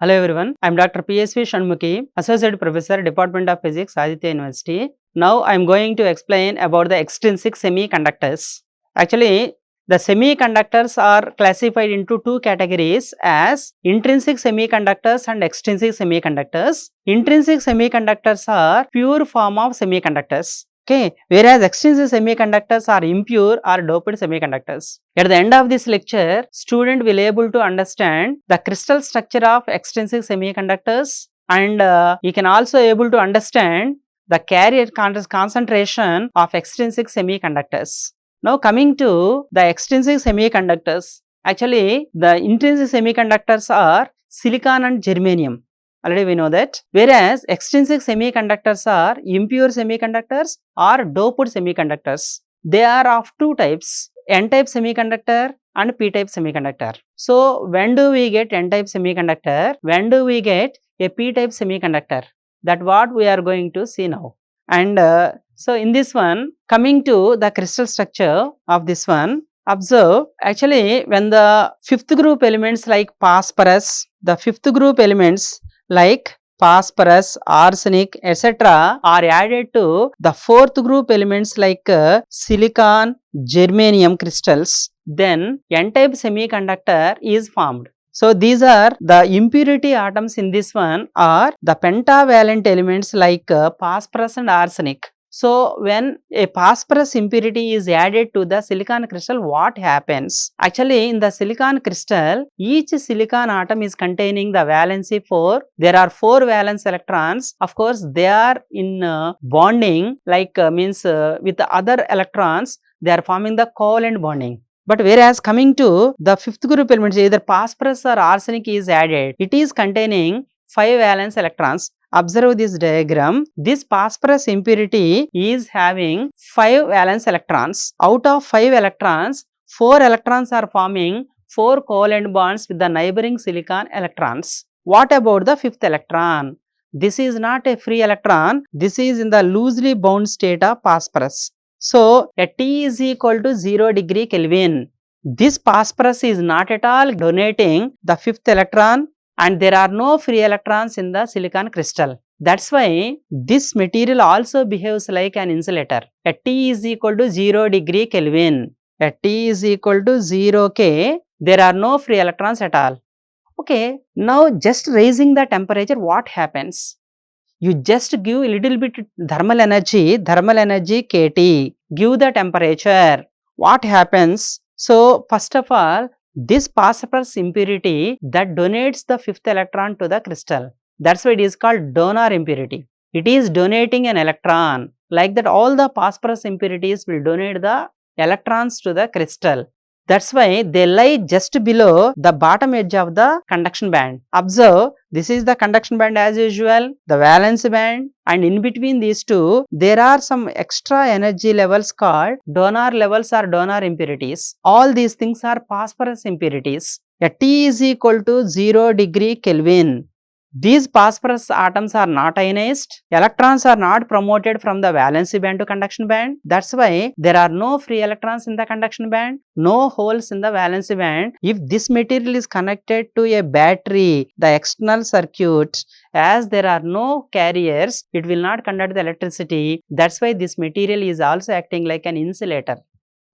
Hello everyone, I am Dr. PSV Shanmukhi, Associate Professor, Department of Physics, Aditya University. Now I am going to explain about the extrinsic semiconductors. Actually, the semiconductors are classified into two categories as intrinsic semiconductors and extrinsic semiconductors. Intrinsic semiconductors are pure form of semiconductors. Okay, whereas extrinsic semiconductors are impure or doped semiconductors. At the end of this lecture, student will able to understand the crystal structure of extrinsic semiconductors, and you can also able to understand the carrier concentration of extrinsic semiconductors. Now coming to the extrinsic semiconductors, actually the intrinsic semiconductors are silicon and germanium. Already we know that. Whereas extrinsic semiconductors are impure semiconductors or doped semiconductors. They are of two types, N-type semiconductor and P-type semiconductor. So when do we get N-type semiconductor? When do we get a P-type semiconductor? That what we are going to see now. And so in this one, coming to the crystal structure of this one, observe actually when the fifth group elements like phosphorus, the fifth group elements like phosphorus, arsenic, etc. are added to the fourth group elements like silicon, germanium crystals, then N-type semiconductor is formed. So these are the impurity atoms in this one are the pentavalent elements like phosphorus and arsenic. So when a phosphorus impurity is added to the silicon crystal, what happens? Actually in the silicon crystal, each silicon atom is containing the valency 4. There are 4 valence electrons. Of course, they are in bonding like with the other electrons, they are forming the covalent bonding. But whereas coming to the fifth group elements, either phosphorus or arsenic is added, it is containing 5 valence electrons. Observe this diagram. This phosphorus impurity is having 5 valence electrons. Out of 5 electrons, 4 electrons are forming 4 covalent bonds with the neighboring silicon electrons. What about the fifth electron? This is not a free electron. This is in the loosely bound state of phosphorus. So, at T is equal to 0 degree Kelvin. This phosphorus is not at all donating the fifth electron, and there are no free electrons in the silicon crystal. That's why this material also behaves like an insulator. At T is equal to 0 degree Kelvin. At T is equal to 0 K, there are no free electrons at all. Okay, now just raising the temperature, what happens? You just give a little bit thermal energy KT, give the temperature. What happens? So, first of all, this phosphorus impurity that donates the fifth electron to the crystal. That's why it is called donor impurity. It is donating an electron. Like that, all the phosphorus impurities will donate the electrons to the crystal. That's why they lie just below the bottom edge of the conduction band. Observe, this is the conduction band as usual, the valence band, and in between these two, there are some extra energy levels called donor levels or donor impurities. All these things are phosphorus impurities. At T is equal to 0 degree Kelvin. These phosphorus atoms are not ionized. Electrons are not promoted from the valency band to conduction band. That's why there are no free electrons in the conduction band, no holes in the valency band. If this material is connected to a battery, the external circuit, as there are no carriers, it will not conduct the electricity. That's why this material is also acting like an insulator.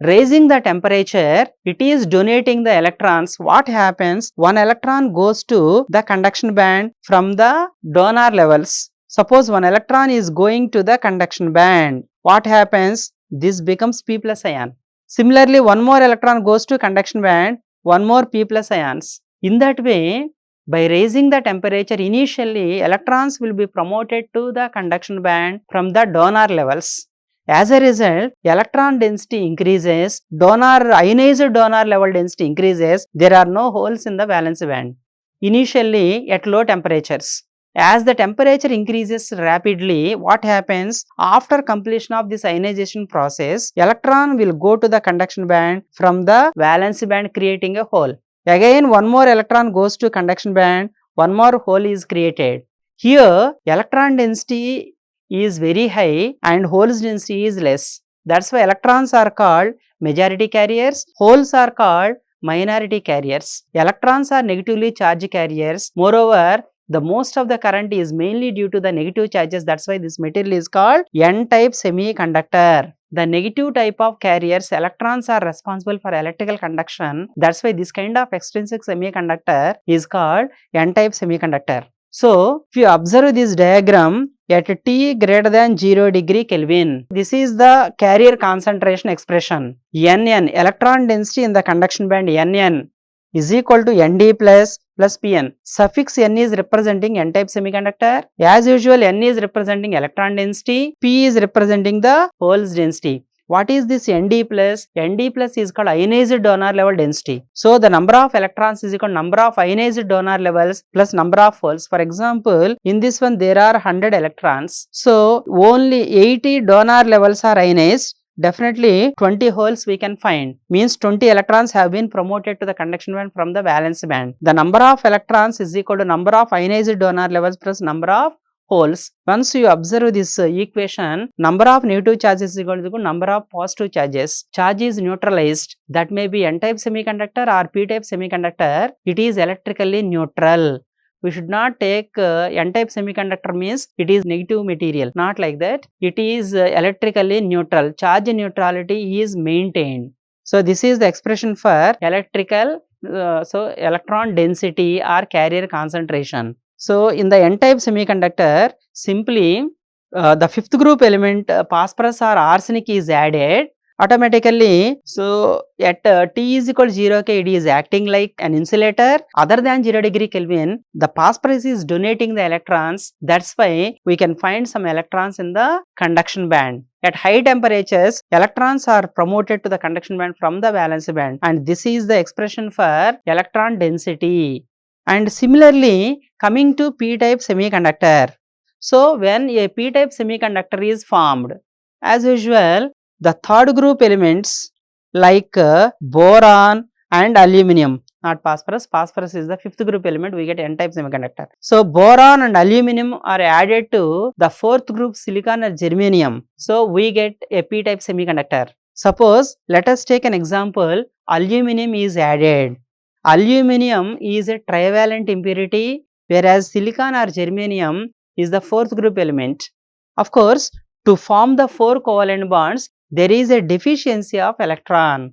Raising the temperature, it is donating the electrons. What happens? One electron goes to the conduction band from the donor levels. Suppose one electron is going to the conduction band. What happens? This becomes P plus ion. Similarly, one more electron goes to conduction band, one more P plus ions. In that way, by raising the temperature, initially electrons will be promoted to the conduction band from the donor levels. As a result, electron density increases, ionized donor level density increases, there are no holes in the valence band. Initially at low temperatures. As the temperature increases rapidly, what happens? After completion of this ionization process, electron will go to the conduction band from the valence band, creating a hole. Again, one more electron goes to conduction band, one more hole is created. Here, electron density is very high and holes density is less. That's why electrons are called majority carriers, holes are called minority carriers. Electrons are negatively charged carriers. Moreover, the most of the current is mainly due to the negative charges. That's why this material is called N-type semiconductor. The negative type of carriers, electrons are responsible for electrical conduction. That's why this kind of extrinsic semiconductor is called N-type semiconductor. So, if you observe this diagram at T greater than 0 degree Kelvin, this is the carrier concentration expression. Nn, electron density in the conduction band Nn is equal to Nd plus Pn. Suffix N is representing N-type semiconductor. As usual, N is representing electron density, P is representing the holes density. What is this Nd plus? Nd plus is called ionized donor level density. So, the number of electrons is equal to number of ionized donor levels plus number of holes. For example, in this one there are 100 electrons. So, only 80 donor levels are ionized. Definitely 20 holes we can find, means 20 electrons have been promoted to the conduction band from the valence band. The number of electrons is equal to number of ionized donor levels plus number of holes. Once you observe this equation, number of negative charges is equal to number of positive charges. Charge is neutralized. That may be N-type semiconductor or P-type semiconductor. It is electrically neutral. We should not take N-type semiconductor means it is negative material. Not like that. It is electrically neutral. Charge neutrality is maintained. So, this is the expression for electrical, electron density or carrier concentration. So, in the N-type semiconductor, simply the fifth group element phosphorus or arsenic is added automatically. So, at T is equal to 0 K, it is acting like an insulator. Other than 0 degree Kelvin, the phosphorus is donating the electrons. That's why we can find some electrons in the conduction band. At high temperatures, electrons are promoted to the conduction band from the valence band, and this is the expression for electron density. And similarly, coming to P-type semiconductor. So, when a P-type semiconductor is formed, as usual, the third group elements like boron and aluminum, not phosphorus. Phosphorus is the fifth group element, we get N-type semiconductor. So, boron and aluminum are added to the fourth group silicon or germanium. So, we get a P-type semiconductor. Suppose, let us take an example, aluminum is added. Aluminum is a trivalent impurity, whereas silicon or germanium is the fourth group element. Of course, to form the 4 covalent bonds, there is a deficiency of electron.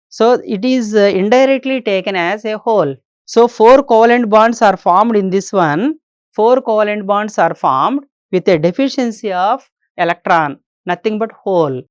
So, it is indirectly taken as a whole. So, 4 covalent bonds are formed in this one. 4 covalent bonds are formed with a deficiency of electron, nothing but hole.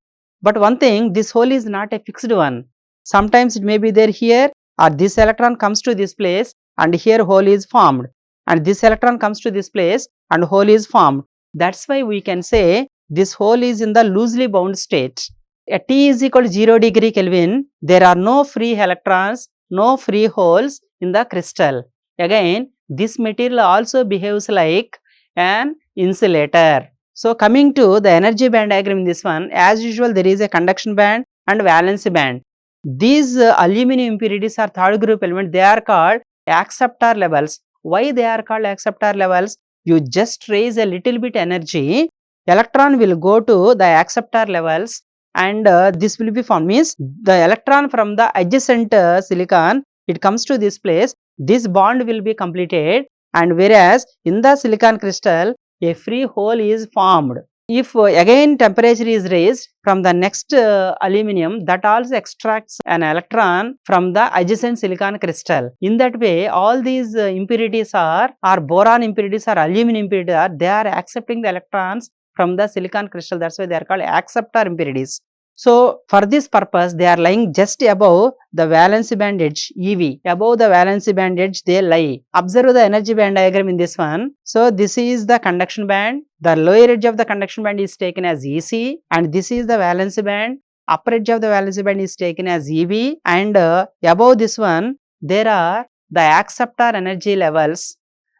But one thing, this hole is not a fixed one. Sometimes it may be there here, or this electron comes to this place and here hole is formed, and this electron comes to this place and hole is formed. That's why we can say this hole is in the loosely bound state. At T is equal to 0 degree Kelvin, there are no free electrons, no free holes in the crystal. Again, this material also behaves like an insulator. So, coming to the energy band diagram in this one, as usual there is a conduction band and valence band. These aluminum impurities are third group element, they are called acceptor levels. Why they are called acceptor levels? You just raise a little bit energy, electron will go to the acceptor levels, and this will be formed, means the electron from the adjacent silicon, it comes to this place, this bond will be completed, and whereas in the silicon crystal a free hole is formed. If again temperature is raised from the next aluminum, that also extracts an electron from the adjacent silicon crystal. In that way, all these impurities are boron impurities or aluminum impurities, they are accepting the electrons from the silicon crystal. That's why they are called acceptor impurities. So, for this purpose, they are lying just above the valence band edge, EV. Above the valence band edge, they lie. Observe the energy band diagram in this one. So, this is the conduction band. The lower edge of the conduction band is taken as EC, and this is the valence band. Upper edge of the valence band is taken as EV, and above this one, there are the acceptor energy levels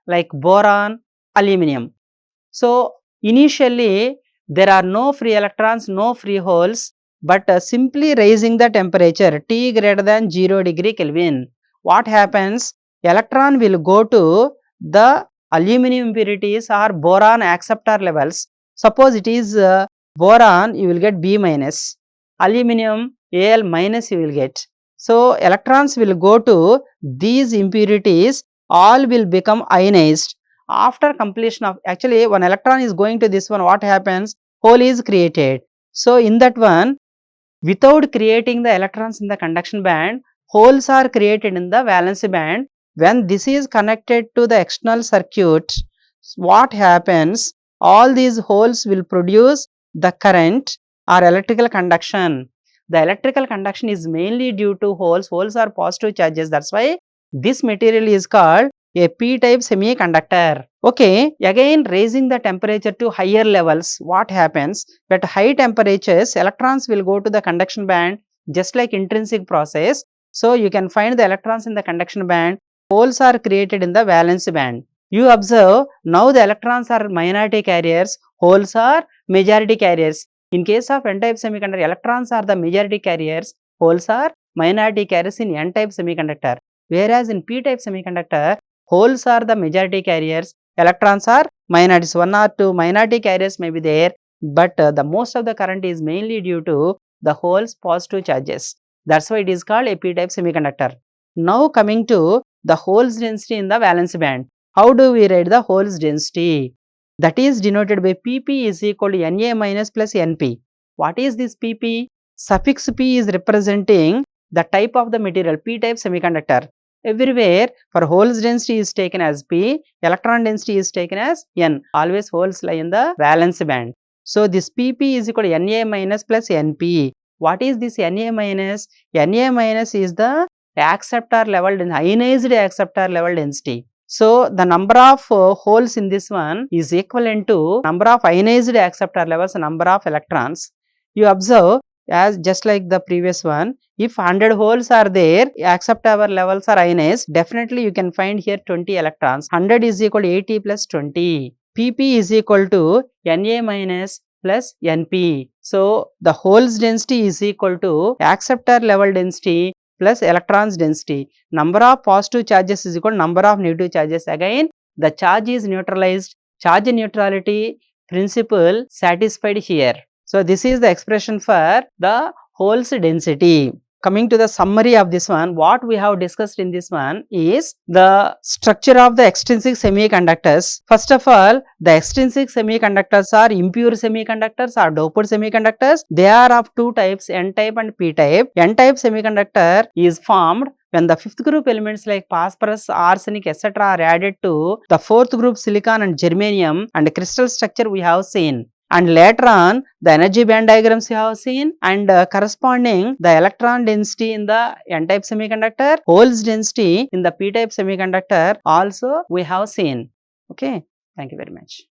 like boron, aluminum. So, initially, there are no free electrons, no free holes, but simply raising the temperature T greater than 0 degree Kelvin, what happens? Electron will go to the aluminum impurities or boron acceptor levels. Suppose it is boron, you will get B minus, aluminum Al minus you will get. So electrons will go to these impurities, all will become ionized. After completion of, actually one electron is going to this one, what happens? Hole is created. So in that one, without creating the electrons in the conduction band, holes are created in the valence band. When this is connected to the external circuit, what happens? All these holes will produce the current or electrical conduction. The electrical conduction is mainly due to holes. Holes are positive charges. That's why this material is called a p-type semiconductor. Okay, again raising the temperature to higher levels, what happens? At high temperatures, electrons will go to the conduction band, just like intrinsic process. So you can find the electrons in the conduction band, holes are created in the valence band. You observe, now the electrons are minority carriers, holes are majority carriers. In case of n-type semiconductor, electrons are the majority carriers, holes are minority carriers in n-type semiconductor. Whereas in p-type semiconductor, holes are the majority carriers, electrons are minorities. One or two minority carriers may be there, but the most of the current is mainly due to the holes positive charges. That's why it is called a p-type semiconductor. Now coming to the holes density in the valence band. How do we write the holes density? That is denoted by Pp is equal to Na minus plus Np. What is this Pp? Suffix P is representing the type of the material, p-type semiconductor. Everywhere for holes density is taken as P, electron density is taken as N. Always holes lie in the valence band. So this Pp is equal to Na minus plus Np. What is this Na minus? Na minus is the acceptor level, ionized acceptor level density. So the number of holes in this one is equivalent to number of ionized acceptor levels, number of electrons. You observe, as just like the previous one, if 100 holes are there, acceptor levels are ionized, definitely you can find here 20 electrons. 100 is equal to 80 plus 20. Pp is equal to Na minus plus Np. So the holes density is equal to acceptor level density plus electrons density. Number of positive charges is equal to number of negative charges. Again, the charge is neutralized. Charge neutrality principle satisfied here. So this is the expression for the holes density. Coming to the summary of this one, what we have discussed in this one is the structure of the extrinsic semiconductors. First of all, the extrinsic semiconductors are impure semiconductors or doped semiconductors. They are of two types, n-type and p-type. N-type semiconductor is formed when the fifth group elements like phosphorus, arsenic, etc. are added to the fourth group silicon and germanium, and crystal structure we have seen. And later on, the energy band diagrams you have seen, and corresponding the electron density in the n-type semiconductor, holes density in the p-type semiconductor also we have seen. Okay, thank you very much.